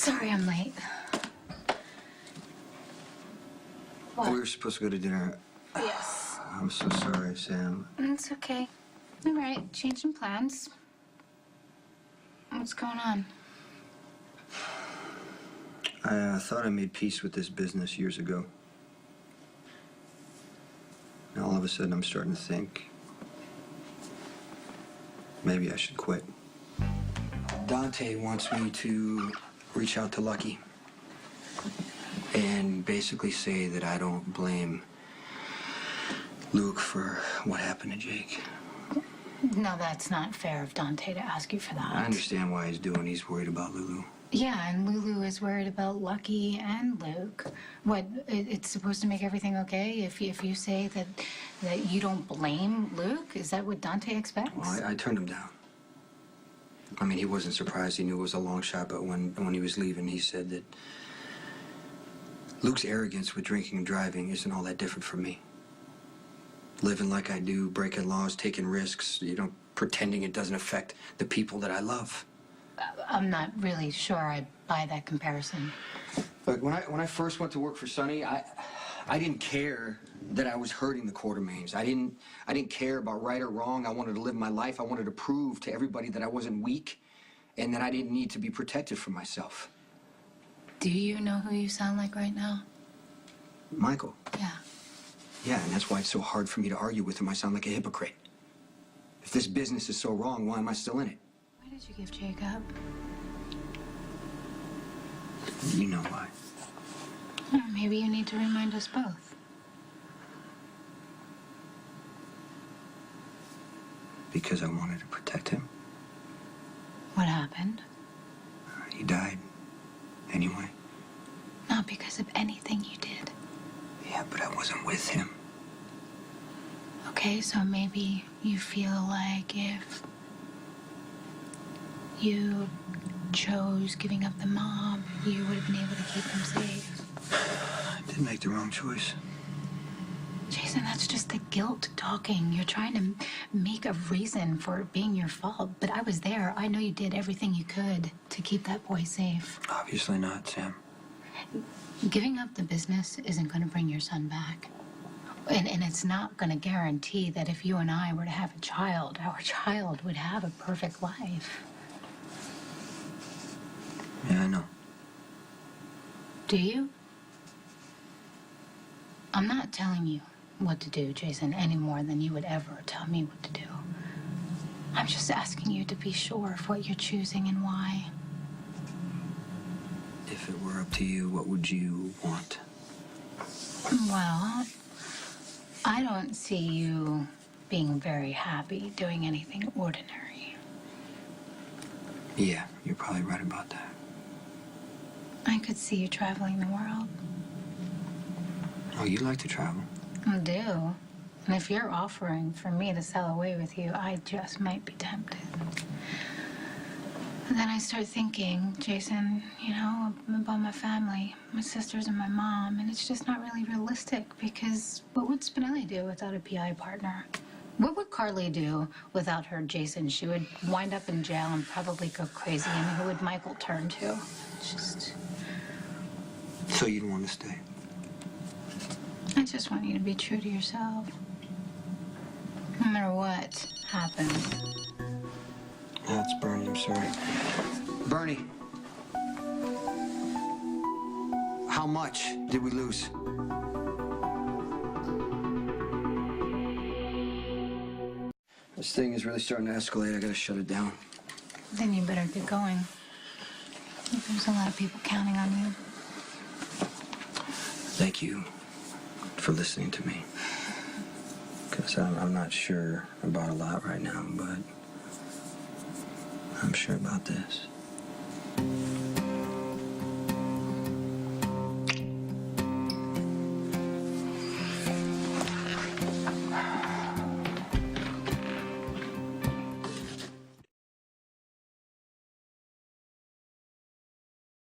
Sorry I'm late. What? We were supposed to go to dinner. Yes. I'm so sorry, Sam. It's okay. All right, changing plans. What's going on? I thought I made peace with this business years ago. Now all of a sudden I'm starting to think maybe I should quit. Dante wants me to reach out to Lucky and basically say that I don't blame Luke for what happened to Jake. No, that's not fair of Dante to ask you for that. I understand why he's worried about Lulu. Yeah, and Lulu is worried about Lucky and Luke. What, it's supposed to make everything okay if you say that you don't blame Luke? Is that what Dante expects? Well, I turned him down. I mean, he wasn't surprised. He knew it was a long shot, but when he was leaving, he said that Luke's arrogance with drinking and driving isn't all that different from me. Living like I do, breaking laws, taking risks, pretending it doesn't affect the people that I love. I'm not really sure I buy that comparison. Look, when I first went to work for Sonny, I didn't care that I was hurting the Quartermains. I didn't care about right or wrong. I wanted to live my life. I wanted to prove to everybody that I wasn't weak and that I didn't need to be protected from myself. Do you know who you sound like right now? Michael. Yeah. Yeah, and that's why it's so hard for me to argue with him. I sound like a hypocrite. If this business is so wrong, why am I still in it? Why did you give Jake up? You know why. Maybe you need to remind us both. Because I wanted to protect him. What happened? He died. Anyway. Not because of anything you did. Yeah, but I wasn't with him. Okay, so maybe you feel like if you chose giving up the mom, you would have been able to keep him safe. I did make the wrong choice. Jason, that's just the guilt talking. You're trying to make a reason for it being your fault. But I was there. I know you did everything you could to keep that boy safe. Obviously not, Sam. Giving up the business isn't going to bring your son back. And it's not going to guarantee that if you and I were to have a child, our child would have a perfect life. Yeah, I know. Do you? I'm not telling you what to do, Jason, any more than you would ever tell me what to do. I'm just asking you to be sure of what you're choosing and why. If it were up to you, what would you want? Well, I don't see you being very happy doing anything ordinary. Yeah, you're probably right about that. I could see you traveling the world. Oh, you like to travel? I do. And if you're offering for me to sail away with you, I just might be tempted. And then I start thinking, Jason, about my family, my sisters and my mom, and it's just not really realistic because what would Spinelli do without a PI partner? What would Carly do without her Jason? She would wind up in jail and probably go crazy, and who would Michael turn to? It's just... So you don't want to stay? I just want you to be true to yourself. No matter what happens. That's Bernie, I'm sorry. Bernie. How much did we lose? This thing is really starting to escalate. I gotta shut it down. Then you better get going. There's a lot of people counting on you. Thank you for listening to me. Because I'm not sure about a lot right now, but I'm sure about this.